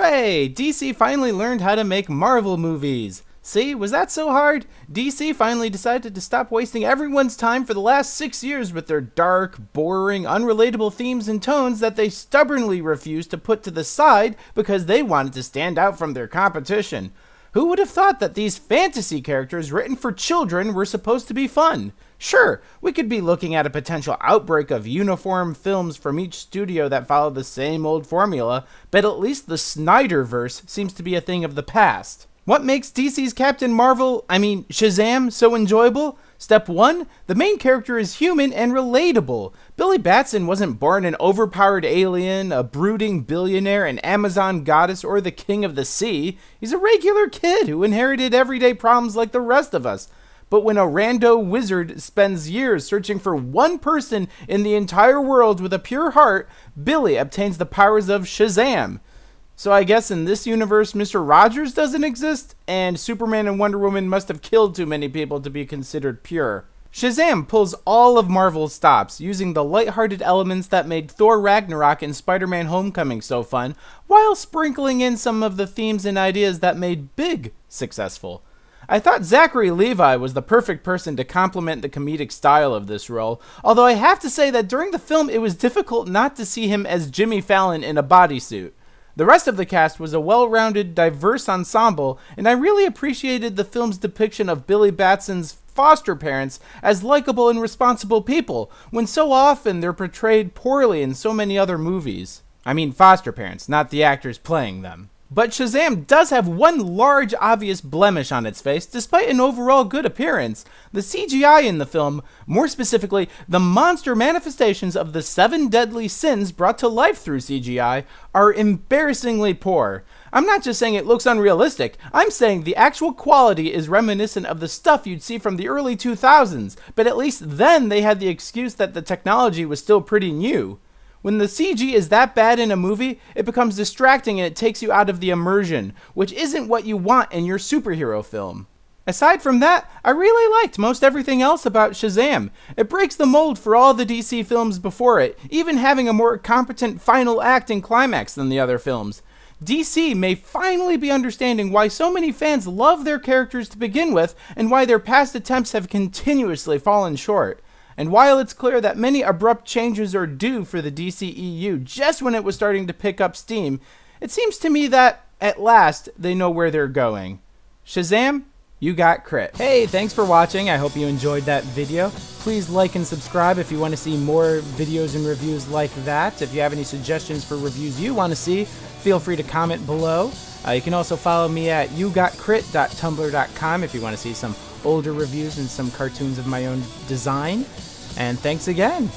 Hooray! DC finally learned how to make Marvel movies. See, was that so hard? DC finally decided to stop wasting everyone's time for the last 6 years with their dark, boring, unrelatable themes and tones that they stubbornly refused to put to the side because they wanted to stand out from their competition. Who would have thought that these fantasy characters written for children were supposed to be fun? Sure, we could be looking at a potential outbreak of uniform films from each studio that follow the same old formula, but at least the Snyderverse seems to be a thing of the past. What makes DC's Shazam, so enjoyable? Step 1, the main character is human and relatable. Billy Batson wasn't born an overpowered alien, a brooding billionaire, an Amazon goddess, or the king of the sea. He's a regular kid who inherited everyday problems like the rest of us. But when a rando wizard spends years searching for one person in the entire world with a pure heart, Billy obtains the powers of Shazam. So I guess in this universe, Mr. Rogers doesn't exist, and Superman and Wonder Woman must have killed too many people to be considered pure. Shazam pulls all of Marvel's stops, using the lighthearted elements that made Thor Ragnarok and Spider-Man Homecoming so fun, while sprinkling in some of the themes and ideas that made Big successful. I thought Zachary Levi was the perfect person to complement the comedic style of this role, although I have to say that during the film it was difficult not to see him as Jimmy Fallon in a bodysuit. The rest of the cast was a well-rounded, diverse ensemble, and I really appreciated the film's depiction of Billy Batson's foster parents as likable and responsible people, when so often they're portrayed poorly in so many other movies. I mean foster parents, not the actors playing them. But Shazam does have one large obvious blemish on its face, despite an overall good appearance. The CGI in the film, more specifically, the monster manifestations of the 7 deadly sins brought to life through CGI, are embarrassingly poor. I'm not just saying it looks unrealistic, I'm saying the actual quality is reminiscent of the stuff you'd see from the early 2000s, but at least then they had the excuse that the technology was still pretty new. When the CG is that bad in a movie, it becomes distracting and it takes you out of the immersion, which isn't what you want in your superhero film. Aside from that, I really liked most everything else about Shazam. It breaks the mold for all the DC films before it, even having a more competent final act and climax than the other films. DC may finally be understanding why so many fans love their characters to begin with, and why their past attempts have continuously fallen short. And while it's clear that many abrupt changes are due for the DCEU just when it was starting to pick up steam, it seems to me that, at last, they know where they're going. Shazam, you got crit. Hey, thanks for watching. I hope you enjoyed that video. Please like and subscribe if you want to see more videos and reviews like that. If you have any suggestions for reviews you want to see, feel free to comment below. You can also follow me at YouGotCrit.tumblr.com if you want to see some older reviews and some cartoons of my own design. And thanks again.